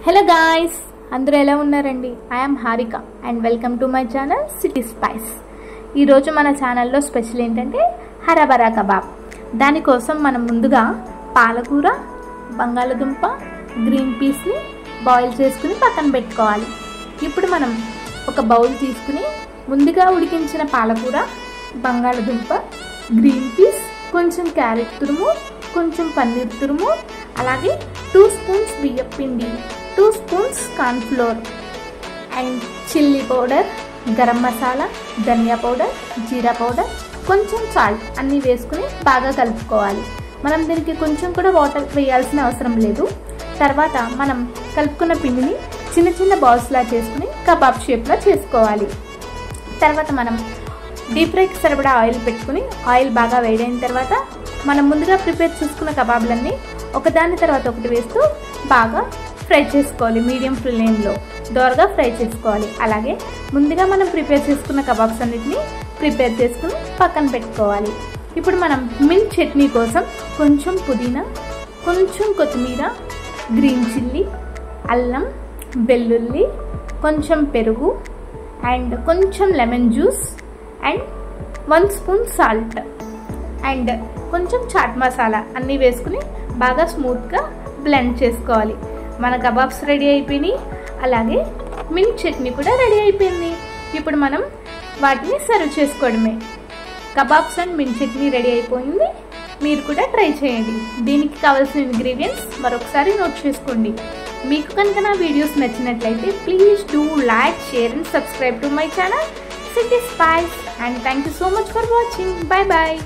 Hello guys, అందరూ ఎలా ఉన్నారండి? I am Harika and welcome to my channel city spice. ఈరోజు మన ఛానల్లో స్పెషల్ ఏంటంటే హరాబరా కబాబ్. దానికోసం మనం ముందుగా పాలకూర, బంగాళదుంప, గ్రీన్ పీస్ని బాయిల్ చేసుకుని పక్కన పెట్టుకోవాలి. ఇప్పుడు మనం ఒక బౌల్ తీసుకుని ముందుగా ఉడికించిన పాలకూర, బంగాళదుంప, గ్రీన్ పీస్, కొంచెం క్యారెట్ తురుము, కొంచెం పన్నీర్ తురుము, అలాగే 2 స్పూన్స్ బియ్యం పిండి, 2 spoons cornflour and chilli powder, garam masala, ధనియా పౌడర్, జీరా పౌడర్, కొంచెం సాల్ట్ అన్నీ వేసుకుని బాగా కలుపుకోవాలి. మనం దీనికి కొంచెం కూడా వాటర్ వేయాల్సిన అవసరం లేదు. తర్వాత మనం కలుపుకున్న పిండిని చిన్న చిన్న బాల్స్లా చేసుకుని కబాబ్ షేప్లో చేసుకోవాలి. తర్వాత మనం డీప్ ఫ్రైకి సరిపడా ఆయిల్ పెట్టుకుని ఆయిల్ బాగా వేడైన తర్వాత మనం ముందుగా ప్రిపేర్ చేసుకున్న కబాబ్లన్నీ ఒకదాని తర్వాత ఒకటి వేస్తూ బాగా ఫ్రై చేసుకోవాలి. మీడియం ఫ్లేమ్లో దోరగా ఫ్రై చేసుకోవాలి. అలాగే ముందుగా మనం ప్రిపేర్ చేసుకున్న కబాబ్స్ అన్నిటిని ప్రిపేర్ చేసుకుని పక్కన పెట్టుకోవాలి. ఇప్పుడు మనం మింట్ చట్నీ కోసం కొంచెం పుదీనా, కొంచెం కొత్తిమీర, గ్రీన్ చిల్లీ, అల్లం, వెల్లుల్లి, కొంచెం పెరుగు అండ్ కొంచెం lemon juice and 1 spoon salt and కొంచెం చాట్ మసాలా అన్నీ వేసుకుని బాగా స్మూత్గా బ్లెండ్ చేసుకోవాలి. మన కబాబ్స్ రెడీ అయిపోయినాయి. అలాగే మింట్ చట్నీ కూడా రెడీ అయిపోయింది. ఇప్పుడు మనం వాటిని సర్వ్ చేసుకోవడమే. Kebabs and mint chutney ready అయిపోయింది. మీరు కూడా ట్రై చేయండి. దీనికి కావాల్సిన ఇంగ్రీడియంట్స్ మరొకసారి నోట్ చేసుకోండి. మీకు కనుక నా వీడియోస్ నచ్చినట్లయితే please do like, share and subscribe to my channel City Spice, and thank you so much for watching. Bye bye.